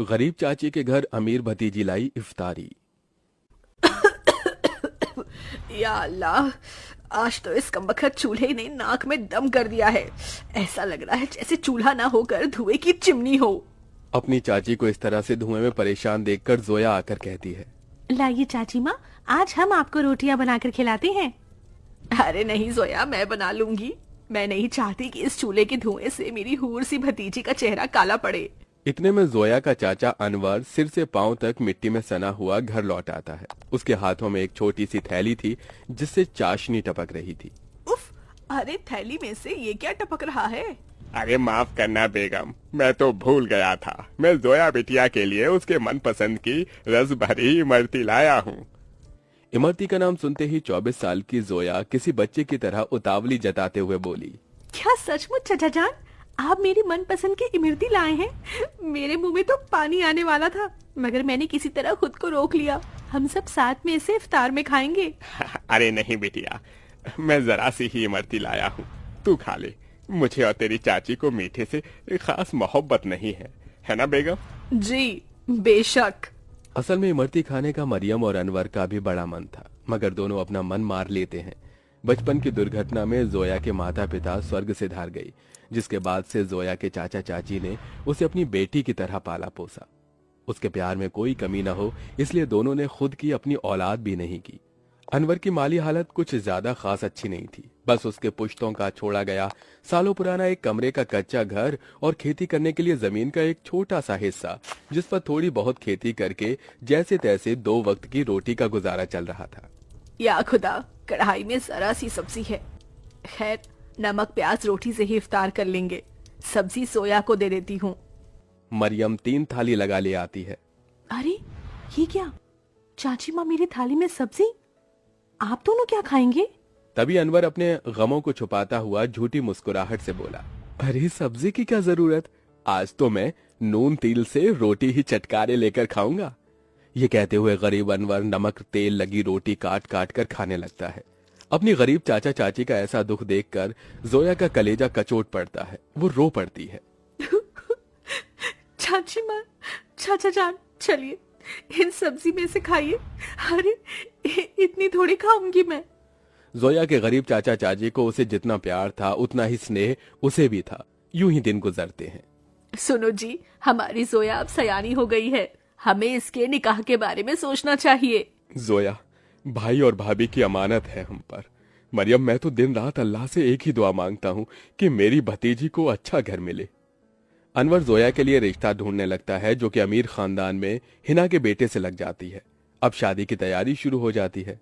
गरीब चाची के घर अमीर भतीजी लाई इफ्तारी। या अल्लाह, आज तो इस कमबख्त चूल्हे ने नाक में दम कर दिया है। ऐसा लग रहा है जैसे चूल्हा ना होकर धुएं की चिमनी हो। अपनी चाची को इस तरह से धुएं में परेशान देखकर जोया आकर कहती है, लाइए चाची माँ, आज हम आपको रोटियां बनाकर खिलाते हैं। अरे नहीं जोया, मैं बना लूंगी। मैं नहीं चाहती कि इस चूल्हे के धुएं से मेरी हूर सी भतीजी का चेहरा काला पड़े। इतने में जोया का चाचा अनवर सिर से पांव तक मिट्टी में सना हुआ घर लौट आता है। उसके हाथों में एक छोटी सी थैली थी जिससे चाशनी टपक रही थी। उफ, अरे थैली में से ये क्या टपक रहा है? अरे माफ करना बेगम, मैं तो भूल गया था। मैं जोया बिटिया के लिए उसके मनपसंद की रस भरी इमरती लाया हूँ। इमरती का नाम सुनते ही 24 साल की जोया किसी बच्चे की तरह उतावली जताते हुए बोली, क्या सचमुच चाचा जान, आप मेरी मनपसंद की इमरती लाए हैं? मेरे मुंह में तो पानी आने वाला था, मगर मैंने किसी तरह खुद को रोक लिया। हम सब साथ में इसे इफ्तार में खाएंगे। अरे नहीं बिटिया, मैं जरा सी ही इमरती लाया हूँ, तू खा ले। मुझे और तेरी चाची को मीठे से खास मोहब्बत नहीं है ना बेगम? जी बेशक। असल में इमरती खाने का मरियम और अनवर का भी बड़ा मन था, मगर दोनों अपना मन मार लेते हैं। बचपन की दुर्घटना में जोया के माता पिता स्वर्ग से धार गई, जिसके बाद से जोया के चाचा चाची ने उसे अपनी बेटी की तरह पाला पोसा। उसके प्यार में कोई कमी न हो, इसलिए दोनों ने खुद की अपनी औलाद भी नहीं की। अनवर की माली हालत कुछ ज्यादा खास अच्छी नहीं थी। बस उसके पुश्तों का छोड़ा गया सालों पुराना एक कमरे का कच्चा घर और खेती करने के लिए जमीन का एक छोटा सा हिस्सा, जिस पर थोड़ी बहुत खेती करके जैसे तैसे 2 वक्त की रोटी का गुजारा चल रहा था। या खुदा, कढ़ाई में जरा सी सब्जी है। खैर, नमक प्याज रोटी से ही इफ्तार कर लेंगे। सब्जी सोया को दे देती हूँ। मरियम 3 थाली लगा ले आती है। अरे ये क्या, चाची माँ मेरी थाली में सब्जी, आप दोनों क्या खाएंगे? तभी अनवर अपने गमों को छुपाता हुआ झूठी मुस्कुराहट से बोला, अरे सब्जी की क्या जरूरत, आज तो मैं नून तिल से रोटी ही चटकारे लेकर खाऊंगा। ये कहते हुए गरीब अनवर नमक तेल लगी रोटी काट काट कर खाने लगता है। अपनी गरीब चाचा चाची का ऐसा दुख देखकर जोया का कलेजा कचोट पड़ता है। वो रो पड़ती है। चाची माँ, चाचा जान, चलिए इन सब्जी में से खाइए। अरे इतनी थोड़ी खाऊंगी मैं। जोया के गरीब चाचा चाची को उसे जितना प्यार था उतना ही स्नेह उसे भी था। यूं ही दिन गुजरते हैं। सुनो जी, हमारी जोया अब सयानी हो गई है। हमें इसके निकाह के बारे में सोचना चाहिए। जोया, भाई और भाभी की अमानत है हम पर। मरियम, मैं तो दिन रात अल्लाह से एक ही दुआ मांगता हूँ कि मेरी भतीजी को अच्छा घर मिले। अनवर जोया के लिए रिश्ता ढूंढने लगता है, जो कि अमीर खानदान में हिना के बेटे से लग जाती है। अब शादी की तैयारी शुरू हो जाती है।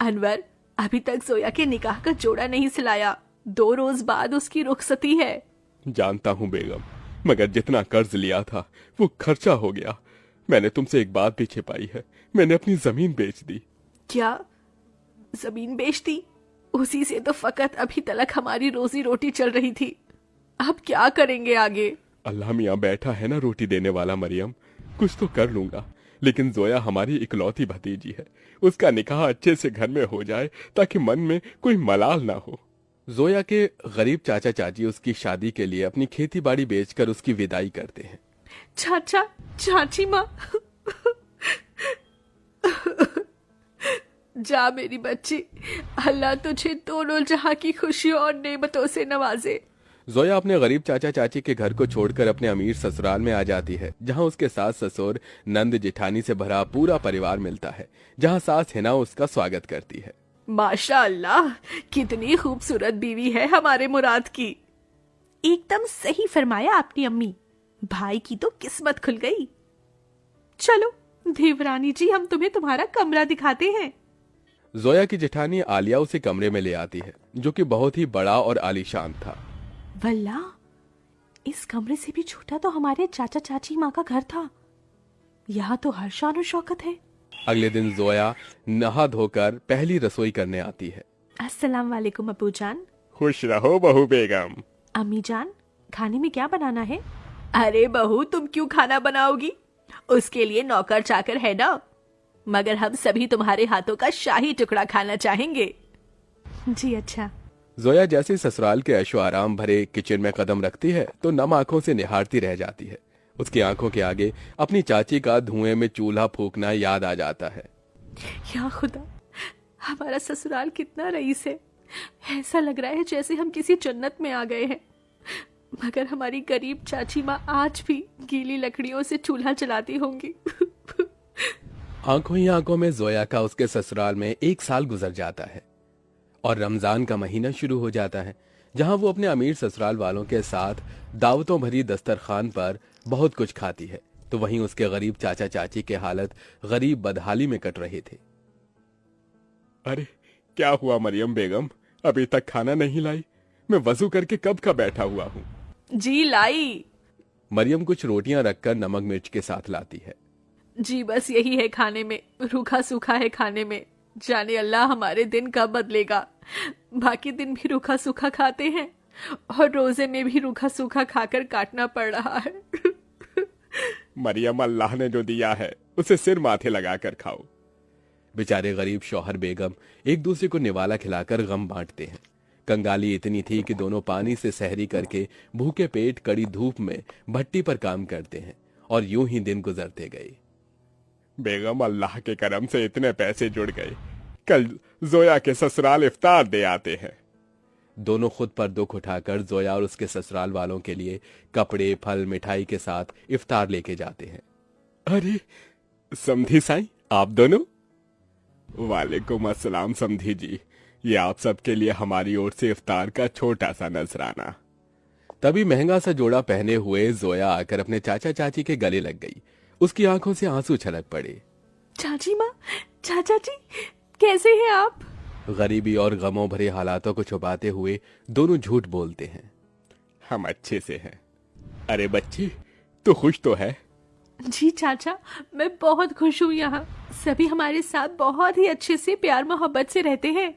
अनवर, अभी तक जोया के निकाह का जोड़ा नहीं सिलाया। 2 रोज बाद उसकी रुखसती है। जानता हूँ बेगम, मगर जितना कर्ज लिया था वो खर्चा हो गया। मैंने तुमसे एक बात भी छिपाई है, मैंने अपनी जमीन बेच दी। क्या जमीन बेच दी? उसी से तो फकत अभी तक हमारी रोजी रोटी चल रही थी। अब क्या करेंगे आगे? अल्लाह मियाँ बैठा है ना रोटी देने वाला। मरियम, कुछ तो कर लूंगा, लेकिन जोया हमारी इकलौती भतीजी है। उसका निकाह अच्छे से घर में हो जाए ताकि मन में कोई मलाल ना हो। जोया के गरीब चाचा चाची उसकी शादी के लिए अपनी खेती बाड़ी बेचकर उसकी विदाई करते हैं। चाचा चाची माँ, जा मेरी बच्ची, अल्लाह तुझे दोनों जहां की खुशियों और नेमतों से नवाजे। जोया अपने गरीब चाचा चाची के घर को छोड़कर अपने अमीर ससुराल में आ जाती है, जहां उसके सास ससुर नंद जेठानी से भरा पूरा परिवार मिलता है, जहां सास हिना उसका स्वागत करती है। माशा अल्लाह, कितनी खूबसूरत बीवी है हमारे मुराद की। एकदम सही फरमाया आपने अम्मी, भाई की तो किस्मत खुल गई। चलो देवरानी जी, हम तुम्हें तुम्हारा कमरा दिखाते हैं। जोया की जेठानी आलिया उसे कमरे में ले आती है, जो कि बहुत ही बड़ा और आलीशान था। वल्ला, इस कमरे से भी छोटा तो हमारे चाचा चाची माँ का घर था। यहाँ तो हर शान और शौकत है। अगले दिन जोया नहा धोकर पहली रसोई करने आती है। अस्सलाम वालेकुम अबू जान। खुश रहो बहू बेगम। अम्मी जान, खाने में क्या बनाना है? अरे बहू, तुम क्यों खाना बनाओगी? उसके लिए नौकर चाकर है ना। मगर हम सभी तुम्हारे हाथों का शाही टुकड़ा खाना चाहेंगे। जी अच्छा। जोया जैसे ससुराल के ऐशो आराम भरे किचन में कदम रखती है तो नम आंखों से निहारती रह जाती है। उसकी आंखों के आगे अपनी चाची का धुएं में चूल्हा फूकना याद आ जाता है। या खुदा, हमारा ससुराल कितना रईस है। ऐसा लग रहा है जैसे हम किसी जन्नत में आ गए हैं। मगर हमारी गरीब चाची माँ आज भी गीली लकड़ियों से चूल्हा जलाती होंगी। आंखों ही आंखों में जोया का उसके ससुराल में 1 साल गुजर जाता है और रमजान का महीना शुरू हो जाता है, जहां वो अपने अमीर ससुराल वालों के साथ दावतों भरी दस्तरखान पर बहुत कुछ खाती है, तो वहीं उसके गरीब चाचा चाची के हालत गरीब बदहाली में कट रहे थे। अरे क्या हुआ मरियम बेगम, अभी तक खाना नहीं लाई? मैं वजू करके कब का बैठा हुआ हूँ। जी लाई। मरियम कुछ रोटियां रखकर नमक मिर्च के साथ लाती है। जी बस यही है खाने में, रूखा सूखा है खाने में। जाने अल्लाह हमारे दिन कब बदलेगा। बाकी दिन भी रूखा सूखा खाते हैं और रोजे में भी रूखा सूखा खाकर काटना पड़ रहा है। मरियम, अल्लाह ने जो दिया है उसे सिर माथे लगाकर खाओ। बेचारे गरीब शौहर बेगम एक दूसरे को निवाला खिलाकर गम बांटते हैं। कंगाली इतनी थी कि दोनों पानी से सहरी करके भूखे पेट कड़ी धूप में भट्टी पर काम करते हैं और यूं ही दिन गुजरते गए। बेगम, अल्लाह के करम से इतने पैसे जुड़ गए, कल जोया के ससुराल इफ्तार दे आते हैं। दोनों खुद पर दुख उठाकर जोया और उसके ससुराल वालों के लिए कपड़े, फल, मिठाई के साथ इफ्तार लेके जाते हैं। अरे समधी साईं, आप दोनों? वालेकुम अस्सलाम समधी जी, ये आप सबके लिए हमारी ओर से इफ्तार का छोटा सा नजराना। तभी महंगा सा जोड़ा पहने हुए जोया आकर अपने चाचा चाची के गले लग गई। उसकी आंखों से आंसू छलक पड़े। चाची माँ, चाचा जी, कैसे हैं आप? गरीबी और गमों भरे हालातों को छुपाते हुए दोनों झूठ बोलते हैं। हम अच्छे से हैं। अरे बच्ची, तू खुश तो है? जी चाचा, मैं बहुत खुश हूँ। यहाँ सभी हमारे साथ बहुत ही अच्छे से प्यार मोहब्बत से रहते हैं।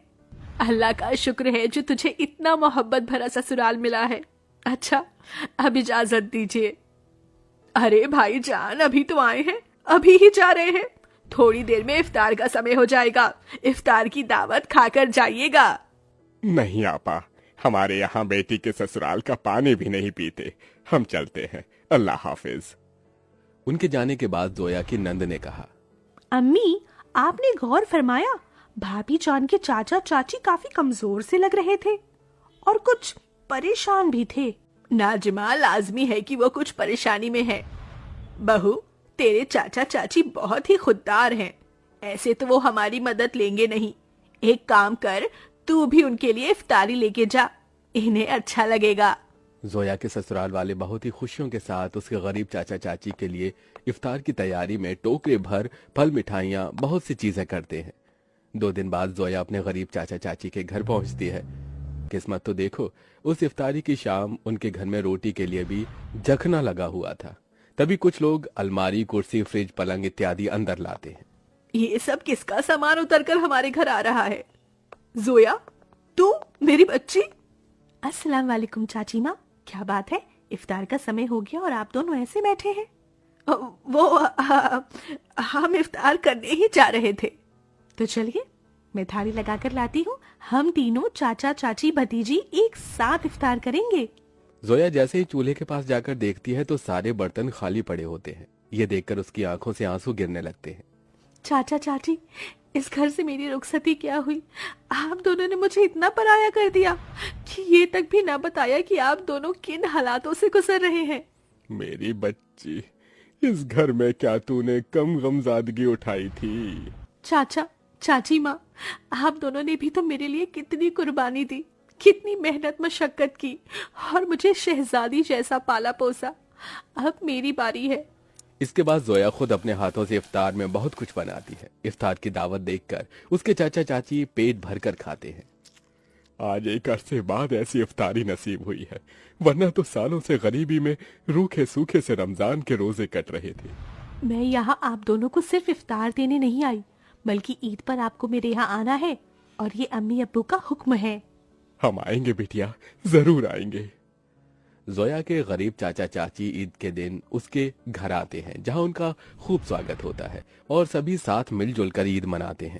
अल्लाह का शुक्र है जो तुझे इतना मोहब्बत भरा ससुराल मिला है। अच्छा, अब इजाजत दीजिए। अरे भाईजान, अभी तो आए हैं, अभी ही जा रहे हैं। थोड़ी देर में इफ्तार का समय हो जाएगा। इफ्तार की दावत खाकर जाइएगा। नहीं आपा, हमारे यहाँ बेटी के ससुराल का पानी भी नहीं पीते। हम चलते हैं, अल्लाह हाफिज। उनके जाने के बाद जोया की नंद ने कहा, अम्मी, आपने गौर फरमाया भाभी जान के चाचा चाची काफी कमजोर से लग रहे थे और कुछ परेशान भी थे। नाजिमा, लाजमी है कि वो कुछ परेशानी में है। बहू, तेरे चाचा चाची बहुत ही खुददार हैं। ऐसे तो वो हमारी मदद लेंगे नहीं। एक काम कर, तू भी उनके लिए इफ्तारी लेके जा, इन्हें अच्छा लगेगा। जोया के ससुराल वाले बहुत ही खुशियों के साथ उसके गरीब चाचा चाची के लिए इफ्तार की तैयारी में टोकरे भर फल, मिठाइयाँ, बहुत सी चीजें करते हैं। 2 दिन बाद जोया अपने गरीब चाचा चाची के घर पहुंचती है। किस्मत तो देखो, उस इफ्तारी की शाम उनके घर में रोटी के लिए भी जखना लगा हुआ था। तभी कुछ लोग अलमारी, कुर्सी, फ्रिज, पलंग इत्यादि अंदर लाते हैं। ये सब किसका सामान उतर कर हमारे घर आ रहा है? जोया, तू मेरी बच्ची? अस्सलाम वालेकुम चाची माँ, क्या बात है? इफ्तार का समय हो गया और आप दोनों ऐसे बैठे हैं? हम इफ्तार करने ही जा रहे थे। तो चलिए, मैं थाली लगाकर लाती हूँ। हम तीनों चाचा चाची भतीजी एक साथ इफ्तार करेंगे। जोया जैसे ही चूल्हे के पास जाकर देखती है तो सारे बर्तन खाली पड़े होते हैं। ये देखकर उसकी आंखों से आंसू गिरने लगते हैं। चाचा चाची, इस घर से मेरी रुखसती क्या हुई? आप दोनों ने मुझे इतना पराया कर दिया कि ये तक भी ना बताया कि आप दोनों किन हालातों से गुजर रहे हैं। मेरी बच्ची, इस घर में क्या तूने कम गमजादगी उठाई थी? चाचा चाची माँ, आप दोनों ने भी तो मेरे लिए कितनी कुर्बानी दी, कितनी मेहनत मशक्कत की और मुझे शहजादी जैसा पाला पोसा। अब मेरी बारी है। इसके बाद जोया खुद अपने हाथों से इफ्तार में बहुत कुछ बनाती है। इफ्तार की दावत देखकर उसके चाचा चाची पेट भरकर खाते हैं। आज एक अरसे बाद ऐसी इफ्तारी नसीब हुई है, वरना तो सालों से गरीबी में रूखे सूखे से रमजान के रोजे कट रहे थे। मैं यहाँ आप दोनों को सिर्फ इफ्तार देने नहीं आई, बल्कि ईद पर आपको मेरे यहाँ आना है और ये अम्मी अब्बू का हुक्म है। हम आएंगे बिटिया, जरूर आएंगे। जोया के गरीब चाचा चाची ईद के दिन उसके घर आते हैं, जहां उनका खूब स्वागत होता है और सभी साथ मिलजुल कर ईद मनाते हैं।